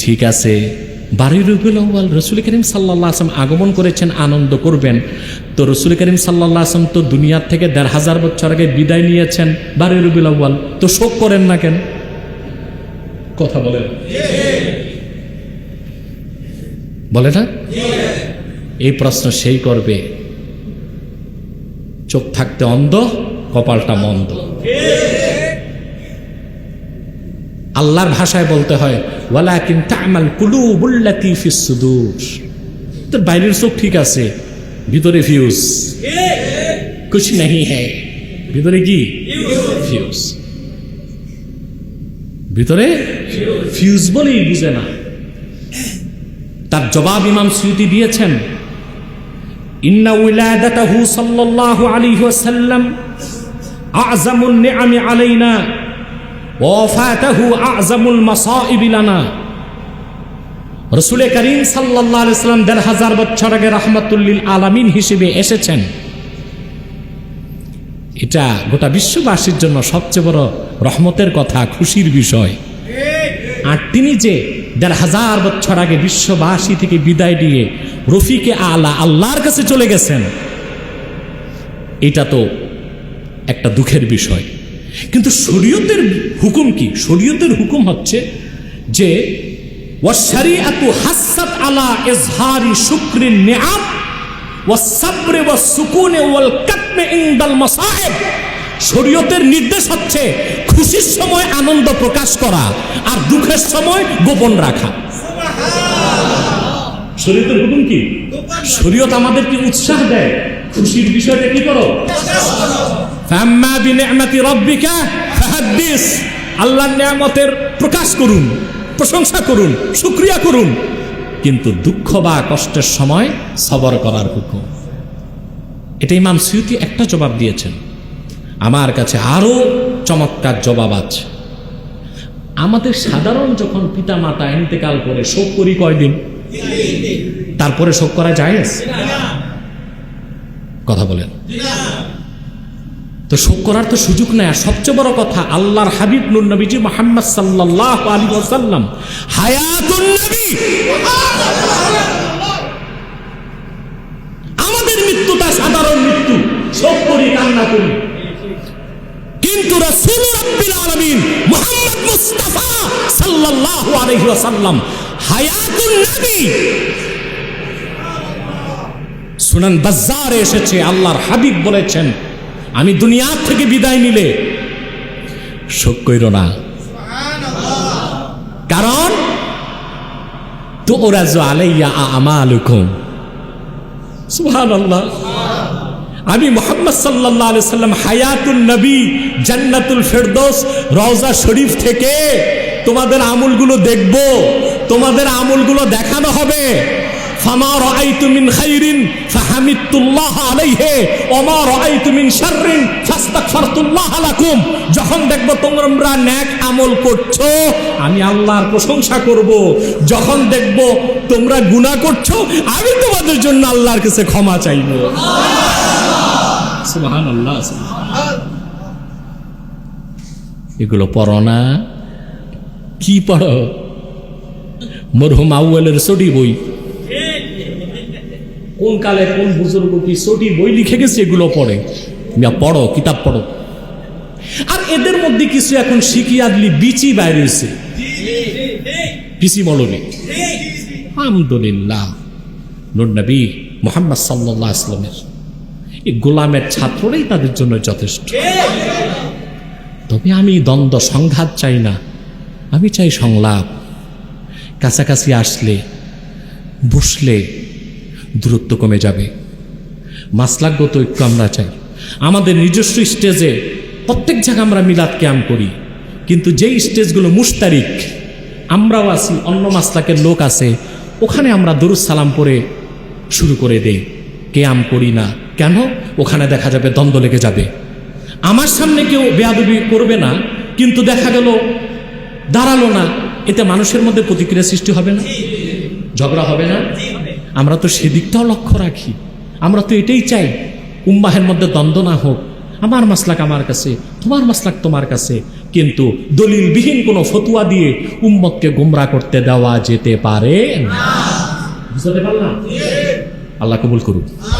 ঠিক আছে, 12 রবিউল আউয়াল রাসূল করিম সাল্লাল্লাহু আলাইহি ওয়াসাল্লাম আগমন করেছেন, আনন্দ করবেন। তো রাসূল করিম সাল্লাল্লাহু আলাইহি ওয়াসাল্লাম তো দুনিয়ার থেকে 1500 বছর আগে বিদায় নিয়েছেন 12 রবিউল আউয়াল, তো শোক করেন না কেন? কথা বলেন, বলে না? এই প্রশ্ন সেই করবে চোখ থাকতে অন্ধ, কপালটা মন্দ। আল্লাহর ভাষায় বলতে হয় ওয়ালাকিন তা'মাল কুলুবুল্লাতী ফিস সুদূর। তো বাইরের চোখ ঠিক আছে, ভিতরে ফিউজ কুছ नहीं है। ভিতরে কি ফিউজ? ভিতরে ফিউজ বলেই বুঝে না। তার জবাব ইমাম সুয়ুতী দিয়েছেন, ইন্না উলাদাতাহু সাল্লাল্লাহু আলাইহি ওয়াসাল্লাম আ'যামুন নি'আমি আলাইনা ওয়া ওয়াফাতাহু আ'যামুল মাসাইবি লানা। রাসূল করিম সাল্লাল্লাহু আলাইহি ওয়াসাল্লাম 1500 বছর আগে রাহমাতুল লিল আলামিন হিসেবে এসেছেন। এটা গোটা বিশ্ববাসীর জন্য সবচেয়ে বড় রহমতের কথা, খুশির বিষয়। আর তিনি যে 1500 বছর আগে বিশ্ববাসী থেকে বিদায় দিয়ে রফিকে আলা আল্লাহর কাছে চলে গেছেন, এটা তো একটা দুঃখের বিষয়। কিন্তু শরীয়তের হুকুম কি? শরীয়তের হুকুম হচ্ছে যে ওয়াশরিআতু হাসাত আলা ইজহারি শুকরিন নিআম ওয়াস সাবরি ওয়াস সুকুনি ওয়াল কাতমি ইনদাল মাসাইব। শরীয়তের নির্দেশ হচ্ছে খুশির সময় আনন্দ প্রকাশ করা আর দুঃখের সময় গোপন রাখা। শরীয়তের হুকুম কি? শরীয়ত আমাদেরকে উৎসাহ দেয় খুশির বিষয়টা কি করো, ফাম্মা বিনি'মাতি রাব্বিকা ফাহাদ্দিস। আল্লাহর নিয়ামতের প্রকাশ করুন, প্রশংসা করুন, শুকরিয়া করুন। কিন্তু দুঃখ বা কষ্টের সময় সবর করার হুকুম। এটা ইমাম সুয়ুতী একটা জবাব দিয়েছেন। আমার কাছে আরো চমৎকার জবাব আছে। আমাদের সাধারণ যখন পিতা মাতা ইন্তেকাল করে শোক করি কয়দিন, তারপরে শোক করা জায়েজ? কথা বলেন। তো শোক করার তো সুযোগ নেই। আর সবচেয়ে বড় কথা, আল্লাহর হাবিব নূর নবীজি মুহাম্মদ সাল্লাল্লাহু আলাইহি ওয়াসাল্লাম হায়াতুন নবী, আমাদের মৃত্যুটা সাধারণ মৃত্যু, শোক করি, কান্না করি। কিন্তু রাসূল রাব্বিল আলামিন মুহাম্মদ মুস্তাফা সাল্লাল্লাহু আলাইহি ওয়াসাল্লাম হায়াতুন নবী। সুনান বাজ্জারে এসেছে, আল্লাহর হাবিব বলেছেন, আমি দুনিয়া থেকে বিদায় নিলে শোক কইরো না, কারণ তুরাজু আলাইয়া আমালুকুম। সুবহানাল্লাহ। আমি মুহাম্মদ সাল্লাল্লাহু আলাইহি সাল্লাম হায়াতুন নবী, জান্নাতুল ফেরদৌস, রওজা শরীফ থেকে তোমাদের আমলগুলো দেখব, তোমাদের আমলগুলো দেখানো হবে। ফামা রাআইতু মিন খাইরিন ফাহামিদতুল্লাহ আলাইহি ওয়া মা রাআইতু মিন শাররিন ফাস্তাগফারতুল্লাহ লাকুম। যখন দেখব তোমরা নেক আমল করছো, আমি আল্লাহর প্রশংসা করব। যখন দেখব তোমরা গুনাহ করছো, আমি তোমাদের জন্য আল্লাহর কাছে ক্ষমা চাইব। সুবহানাল্লাহ। এগুলো পড়ো না? কি পড়ো? মরহুম আউয়ালের ছটি বই, কোন কালে কোন বুজুর্গ কি ছটি বই লিখে গেছে, এগুলো পড়ে। পড়ো, কিতাব পড়ো। আর এদের মধ্যে কিছু এখন শিকিয়াদলি বিচি বাইরে হয়েছে, পিসি মৌলবী। আলহামদুলিল্লাহ, নূর নবী মুহাম্মদ সাল্লাল্লাহু আলাইহি ওয়াসাল্লামের এই গোলামের ছাত্ররাই তাদের জন্য যথেষ্ট। তবে আমি দ্বন্দ্ব সংঘাত চাই না, আমি চাই সংলাপ। কাছাকাছি আসলে, বসলে দূরত্ব কমে যাবে। মাসলাকগত ঐক্য আমরা চাই। আমাদের নিজস্ব স্টেজে প্রত্যেক জায়গায় আমরা মিলাদ কিয়াম করি, কিন্তু যেই স্টেজগুলো মুশতারিক, আমরাও আছি, অন্য মাসলাকের লোক আছে, ওখানে আমরা দরুদ সালাম পড়ে শুরু করে দেই, কিয়াম করি না। কেন? ওখানে দেখা যাবে দ্বন্দ্ব লেগে যাবে। আমার সামনে কেউ বেয়াদবি করবে না, কিন্তু দেখা গেল দাঁড়ালো না, এতে মানুষের মধ্যে প্রতিক্রিয়া সৃষ্টি হবে না, ঝগড়া হবে না। আমরা তো সেদিকটাও লক্ষ্য রাখি। আমরা তো এটাই চাই, উম্মাহের মধ্যে দ্বন্দ্ব না হোক। আমার মাসলাক আমার কাছে, তোমার মাসলাক তোমার কাছে, কিন্তু দলিলবিহীন কোনো ফতোয়া দিয়ে উম্মতকে গোমরাহ করতে দেওয়া যেতে পারে না। বুঝতে পারলাম? আল্লাহ কবুল করুক।